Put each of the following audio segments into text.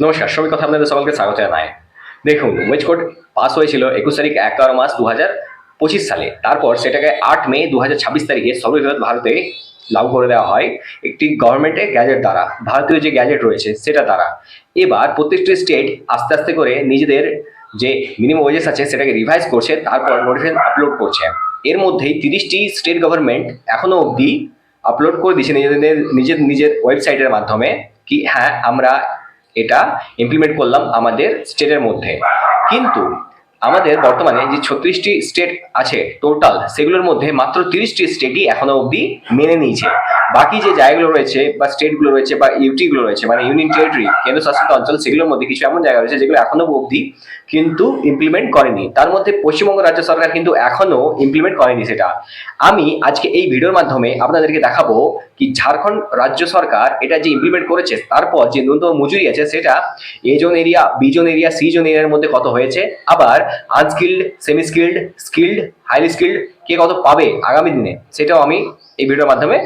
নমস্কার, সবাই কথা আপনাদের সকলকে স্বাগত জানাই। দেখুন, ওয়েজ কোড পাস হয়েছিল 21 তারিখ 11 মাস 2025 সালে। তারপর সেটাকে 8 মে 2026 তারিখে সর্ববৃহৎ ভারতে লাগু করে দেওয়া হয় একটি গভর্নমেন্টের গ্যাজেট দ্বারা, ভারতীয় যে গ্যাজেট রয়েছে সেটা দ্বারা। এবার প্রত্যেকটি স্টেট আস্তে আস্তে করে নিজেদের যে মিনিমাম ওয়েজেস আছে সেটাকে রিভাইজ করছে, তারপর নোটিফিকেশন আপলোড করছে। এর মধ্যেই 30টি স্টেট গভর্নমেন্ট এখনো অবধি আপলোড করে দিচ্ছে নিজেদের নিজের নিজের ওয়েবসাইটের মাধ্যমে কি হ্যাঁ আমরা এটা ইমপ্লিমেন্ট করলাম আমাদের স্টেটের মধ্যে। কিন্তু আমাদের বর্তমানে যে 36টি স্টেট আছে টোটাল, সেগুলোর মধ্যে মাত্র 30টি স্টেটই এখনো অবধি মেনে নিয়েছে। বাকি যে জায়গাগুলো রয়েছে বা স্টেটগুলো রয়েছে বা ইউটিগুলো রয়েছে, মানে ইউনিয়ন টেরিটরি, কেন্দ্রশাসিত অঞ্চল, সেগুলোর মধ্যে কিছু এমন জায়গা রয়েছে যেগুলো এখনো অবধি কিন্তু ইমপ্লিমেন্ট করেনি। তার মধ্যে পশ্চিমবঙ্গ রাজ্য সরকার কিন্তু এখনো ইমপ্লিমেন্ট করেনি সেটা। আমি আজকে এই ভিডিওর মাধ্যমে আপনাদেরকে দেখাবো কি ঝাড়খণ্ড রাজ্য সরকার এটা যে ইমপ্লিমেন্ট করেছে, তারপর যে ন্যূনতম মজুরি আছে সেটা A zone area, B zone area, C zone এরিয়ার মধ্যে কত হয়েছে, আবার unskilled, semi skilled, skilled, highly skilled কে কত পাবে আগামী দিনে, সেটাও আমি এই ভিডিওর মাধ্যমে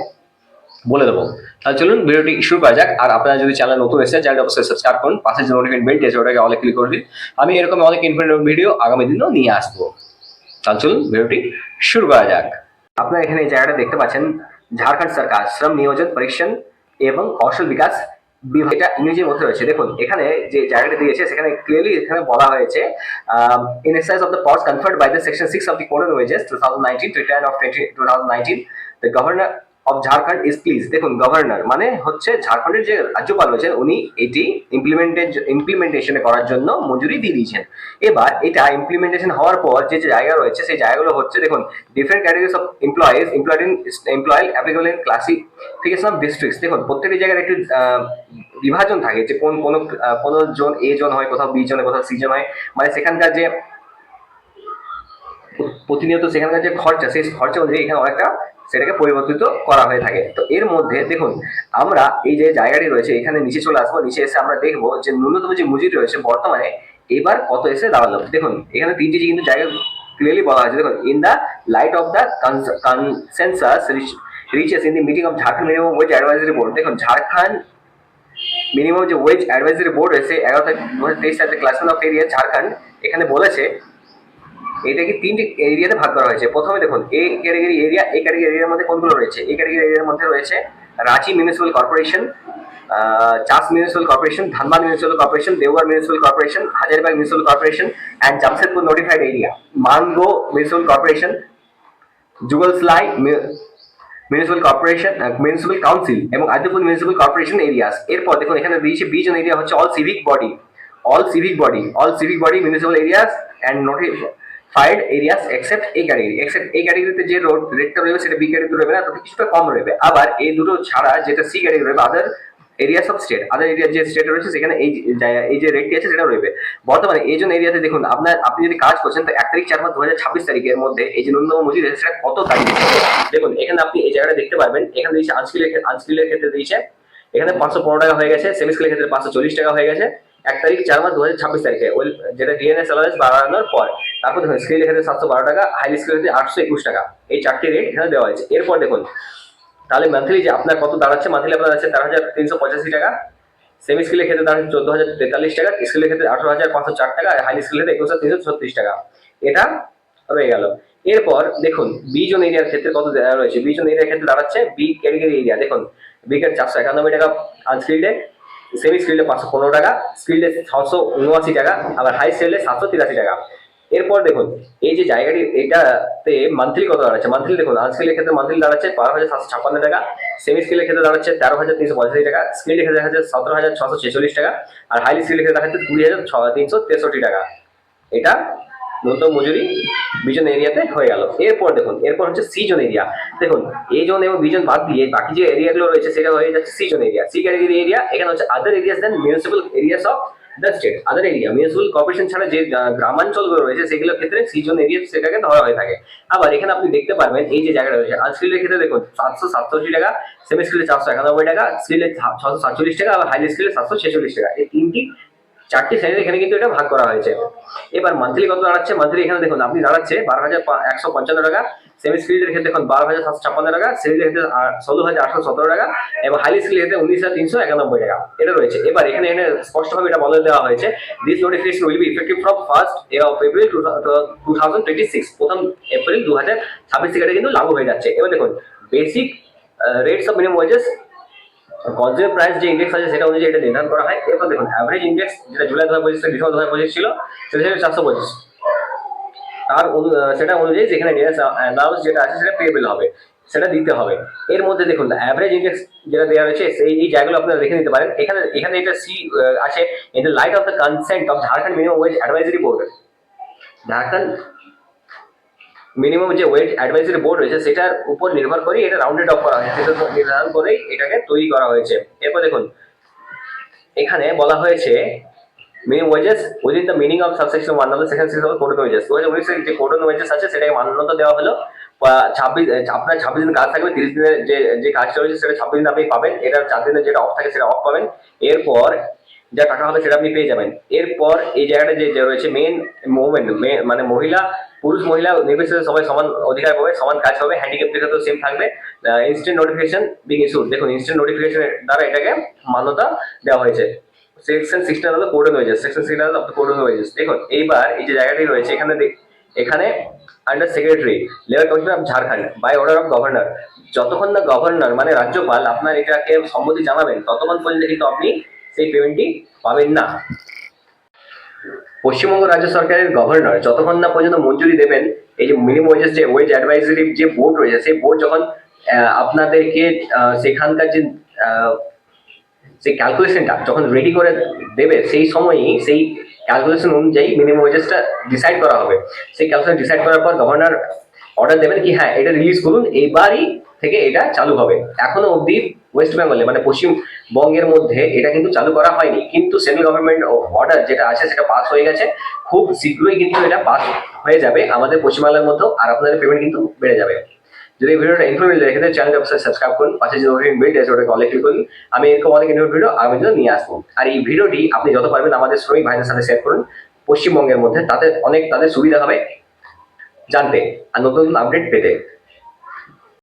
বলে দেবো। তাহলে চলুন ভিডিওটি শুরু করা যাক। আর আপনারা যদি চ্যানেল নতুন এসেছেন, চ্যানেলটি অবশ্যই সাবস্ক্রাইব করুন, পাশে যে নোটিফিকেশন বেলটি আছে ওটাকে অলে ক্লিক করে দিন। আমি এরকম অনেক ইনফরমেটিভ ভিডিও আগামী দিনেও নিয়ে আসবো। তাহলে চলুন ভিডিওটি শুরু করা যাক। আপনারা এখানে এই জায়গাটা দেখতে পাচ্ছেন, ঝাড়খণ্ড সরকার শ্রম নিয়োজন পরীক্ষণ এবং কৌশল বিকাশ বিভাগ, এটা ইংরেজির মধ্যে রয়েছে। দেখুন এখানে যে জায়গাটা দিয়েছে সেখানে ক্লিয়ারলি এখানে বলা হয়েছে in exercise of the powers conferred by the section 6 of the code on wages 2019 to 10 of 2019 the governor of Jharkhand is please. দেখুন গভর্নর মানে হচ্ছে ঝাড়খণ্ডের যে রাজ্যপাল রয়েছেন, উনি এটি ইমপ্লিমেন্টেশন করার জন্য মঞ্জুরি দিয়ে দিয়েছেন। এবার এটা ইমপ্লিমেন্টেশন হওয়ার পর যে যে জায়গা রয়েছে সেই জায়গাগুলো হচ্ছে, দেখুন different categories of employed applicable in classification of districts. দেখুন প্রত্যেকটি জায়গার একটি বিভাজন থাকে যে কোন জোন এ জোন হয়, কোথাও বি জোন হয়, কোথাও সি জোন হয়। মানে সেখানকার যে প্রতিনিয়ত সেখানকার যে খরচা, সেই খরচা অনুযায়ী এখানে অনেকটা সেটাকে পরিবর্তিত করা হয়ে থাকে। তো এর মধ্যে দেখুন আমরা এই যে জায়গাটি রয়েছে এখানে নিচে চলে আসবো, নিচে এসে আমরা দেখবো যে ন্যূনতম যে মজুরি রয়েছে বর্তমানে এবার কত এসে দাঁড়ালো। দেখুন এখানে তিনটি কিন্তু জায়গা ক্লিয়ারলি বলা হয়েছে। দেখুন in the light of the consensus reaches in the meeting of Jharkhand minimum wage advisory board. দেখুন ঝাড়খণ্ড মিনিমাম যে ওয়েজ অ্যাডভাইজারি বোর্ড রয়েছে 11/2023 সালে ক্লাসমেন্ট অফ এরিয়া ঝাড়খণ্ড এখানে বলেছে এটাকে তিনটি এরিয়াতে ভাগ করা হয়েছে। প্রথমে দেখুন এ ক্যাটাগরি এরিয়া, এই ক্যাটাগরি এরিয়ার মধ্যে কোনগুলো রয়েছে? এই ক্যাটাগরি এরিয়ার মধ্যে রয়েছে Ranchi municipal corporation, Chas municipal corporation, Dhanbad municipal corporation, Deoghar municipal corporation, Hazaribagh municipal corporation and Jamshedpur notified area, Mango municipal corporation, Jugsalai municipal corporation, municipal council এবং আদিপুর মিউনিসিপাল কর্পোরেশন এরিয়াস। এরপর দেখুন এখানে দিয়েছে বিজন এরিয়া হচ্ছে all civic body municipal areas and notified areas except এই ক্যাটাগরিতে যে road রেটটা রয়েছে সেটা বি ক্যাটাগরি রয়েবে না, তাতে কিছুটা কম রয়েবে। আবার এই দুটো ছাড়া যেটা সি ক্যাটাগরি রয়েবে, other areas of state, other area যে স্টেট রয়েছে সেখানে এই যে রেটটি আছে সেটা রয়েবে। বর্তমানে এই জন্য এরিয়াতে দেখুন আপনি যদি কাজ করছেন তো 1 তারিখ 4 মাস 2026 তারিখের মধ্যে এই যে ন্যূনতম মজুরি সেটা কত তারিখ। দেখুন এখানে আপনি এই জায়গাটা দেখতে পারবেন, এখানে দিয়েছে আনস্কিলের ক্ষেত্রে দিয়েছে এখানে 515 টাকা হয়ে গেছে, সেমি স্কিলের ক্ষেত্রে 540 টাকা হয়ে গেছে 1 তারিখ 4 মাস 2026 তারিখে, ওই যেটা ডিএনএস অ্যালাউন্স বাড়ানোর পর। তারপর দেখুন স্কিলের ক্ষেত্রে 712 টাকা, হাইলি স্কিলের ক্ষেত্রে 821 টাকা, এই চারটি রেট এখানে দেওয়া হয়েছে। এরপর দেখুন তাহলে মান্থলি যে আপনার কত দাঁড়াচ্ছে, মান্থলি আপনার দাঁড়াচ্ছে 13,385 টাকা, সেমি স্কিলের ক্ষেত্রে দাঁড়াচ্ছে 14,043 টাকা, স্কিলের ক্ষেত্রে 18,504 টাকা, আর হাই স্কিলের ক্ষেত্রে 21,336 টাকা। এটা রয়ে গেল। এরপর দেখুন বি জোন এরিয়ার ক্ষেত্রে কত রয়েছে। বি জোন এরিয়ার ক্ষেত্রে দাঁড়াচ্ছে বি ক্যাটাগরি এরিয়া, দেখুন বি ক্যাট 491 টাকা আনস্কিল্ডে, সেমি স্কিল্ডে 515 টাকা, স্কিল্ডে 679 টাকা, আবার হাই স্কিল্ডে 783 টাকা। এরপর দেখুন এই যে জায়গাটি এটাতে মান্থলি কত দাঁড়াচ্ছে। মান্থলি দেখুন আনস্কিলের ক্ষেত্রে মান্থলি দাঁড়াচ্ছে 12,756 টাকা, সেমি স্কিলের ক্ষেত্রে দাঁড়াচ্ছে 13,385 টাকা, স্কিলের ক্ষেত্রে দেখাচ্ছে 17,646 টাকা, আর হাইলি স্কিলের ক্ষেত্রে দেখাচ্ছে 20,363 টাকা। এটা ন্যূনতম মজুরি বিজন এরিয়াতে হয়ে গেল। এরপর দেখুন এরপর হচ্ছে সি জোন এরিয়া। দেখুন এ জোন এবং বি জোন বাদ দিয়ে বাকি যে এরিয়াগুলো রয়েছে সেটা হয়ে যাচ্ছে C zone area. C category area এখানে হচ্ছে other areas then municipal areas of the state. Other area municipal corporation ছাড়া যে গ্রামাঞ্চলগুলো রয়েছে সেগুলোর ক্ষেত্রে সি জোন এরিয়া সেটাকে ধরা হয়ে থাকে। আবার এখানে আপনি দেখতে পারবেন এই যে জায়গাটা রয়েছে আনস্কিলের ক্ষেত্রে দেখুন 767 টাকা, সেমি স্কিলে 491 টাকা, স্কিলে 647 টাকা, আবার হাইলি স্কিলে 746 টাকা। এই তিনটি চারটি শ্রেণীর এখানে কিন্তু এটা ভাগ করা হয়েছে। এবার মান্থলি কত দাঁড়াচ্ছে, মান্থলি এখানে দেখুন আপনি দাঁড়াচ্ছে 12,155 টাকা, সেমি স্কিলের ক্ষেত্রে দেখুন 12,756 টাকা, সিভিলের ক্ষেত্রে 16,817 টাকা এবং হাইলি স্কিলের ক্ষেত্রে 19,391 টাকা এটা রয়েছে। এবার এখানে এখানে স্পষ্টভাবে এটা বলে দেওয়া হয়েছে, this notification will be effective from 1st of April 2026, প্রথম এপ্রিল 2026 থেকে এটা কিন্তু লাগু হয়ে যাচ্ছে। এবার দেখুন basic rates of minimum wages consumer price যে ইন্ডেক্স আছে সেটা অনুযায়ী এটা নির্ধারণ করা হয়। এরপর দেখুন অ্যাভারেজ ইন্ডেক্স যেটা জুলাই 2025 থেকে ডিসেম্বর 2025 ছিল সেটা ছিল 425, তার সেটা অনুযায়ী যেখানে অ্যালাউন্স যেটা আছে সেটা পেয়েবল হবে, সেটা দিতে হবে। এর মধ্যে দেখুন অ্যাভারেজ ইন্ডেক্স যেটা দেওয়া রয়েছে এই জায়গাগুলো আপনারা দেখে নিতে পারেন। এখানে এখানে এটা সি আছে, in the light of the consent of Jharkhand minimum wage advisory board, Jharkhand minimum যে ওয়েজ অ্যাডভাইজারি বোর্ড রয়েছে সেটার উপর নির্ভর করে এটা রাউন্ডেড অফ করা হয়েছে, সেটা নির্ধারণ করেই এটাকে তৈরি করা হয়েছে। এরপর দেখুন এখানে বলা হয়েছে minimum wages within the meaning of subsection 1 of the section 6 of code of wages. 2019 এর যে কোড অফ ওয়েজেস আছে সেটাকে মান্যতা দেওয়া হলো। 26 আপনার 26 দিন কাজ থাকবে, 30 দিনের যে কাজটা রয়েছে সেটা 26 দিন আপনি পাবেন, এটা 4 দিনের যেটা অফ থাকে সেটা অফ পাবেন। এরপর যা টাকা হবে সেটা আপনি পেয়ে যাবেন। এরপর এই জায়গাটা যে রয়েছে মেন মুভমেন্ট, মানে মহিলা পুরুষ মহিলা নির্বিশেষে সবাই সমান অধিকার পাবে, সমান কাজ হবে, হ্যান্ডিক্যাপের ক্ষেত্রেও সেম থাকবে। ইনস্ট্যান্ট নোটিফিকেশন বিং ইস্যুড, দেখুন ইনস্ট্যান্ট নোটিফিকেশনের দ্বারা এটাকে মান্যতা দেওয়া হয়েছে। সেকশন 16 হলো কোড অন ওয়েজেস, সেকশন 16 হলো কোড অন ওয়েজেস। দেখুন এইবার এই যে জায়গাটি রয়েছে এখানে এখানে under secretary labour commission of Jharkhand by order of governor, যতক্ষণ না গভর্নর মানে রাজ্যপাল আপনার এটাকে সম্মতি জানাবেন ততক্ষণ পর্যন্ত কিন্তু আপনি সেই পেমেন্টটি পাবেন না। পশ্চিমবঙ্গ রাজ্য সরকারের গভর্নর যতক্ষণ না পর্যন্ত মঞ্জুরি দেবেন এই যে মিনিমাম ওয়েজেস যে ওয়েজ অ্যাডভাইজারি যে বোর্ড রয়েছে সেই বোর্ড যখন আপনাদেরকে সেখানকার যে সেই ক্যালকুলেশনটা যখন রেডি করে দেবে সেই সময়ই সেই ক্যালকুলেশন অনুযায়ী মিনিমাম ওয়েজেসটা ডিসাইড করা হবে। সেই ক্যালকুলেশন ডিসাইড করার পর গভর্নর অর্ডার দেবেন কি হ্যাঁ এটা রিলিজ করুন, এইবারই থেকে এটা চালু হবে। এখনো অবধি ওয়েস্ট বেঙ্গলে মানে পশ্চিমবঙ্গের মধ্যে এটা কিন্তু চালু করা হয়নি, কিন্তু সেন্ট্রাল গভর্নমেন্ট অর্ডার যেটা আছে সেটা পাস হয়ে গেছে, খুব শীঘ্রই কিন্তু এটা পাস হয়ে যাবে আমাদের পশ্চিমবাংলার মধ্যেও, আর আপনাদের পেমেন্ট কিন্তু বেড়ে যাবে। যদি এই ভিডিওটা ইনফরমেটিভ লেগে থাকে চ্যানেলটা অবশ্যই সাবস্ক্রাইব করুন, পাশে যে নোটিফিকেশন বেল আছে ওটাকে অলে ক্লিক করুন। আমি এরকম অনেক ইনফরমেটিভ ভিডিও আগামী দিনে নিয়ে আসবো। আর এই ভিডিওটি আপনি যত পারবেন আমাদের শ্রমিক ভাইদের সাথে শেয়ার করুন পশ্চিমবঙ্গের মধ্যে, তাতে অনেক তাদের সুবিধা হবে জানতে আর নতুন নতুন আপডেট পেতে।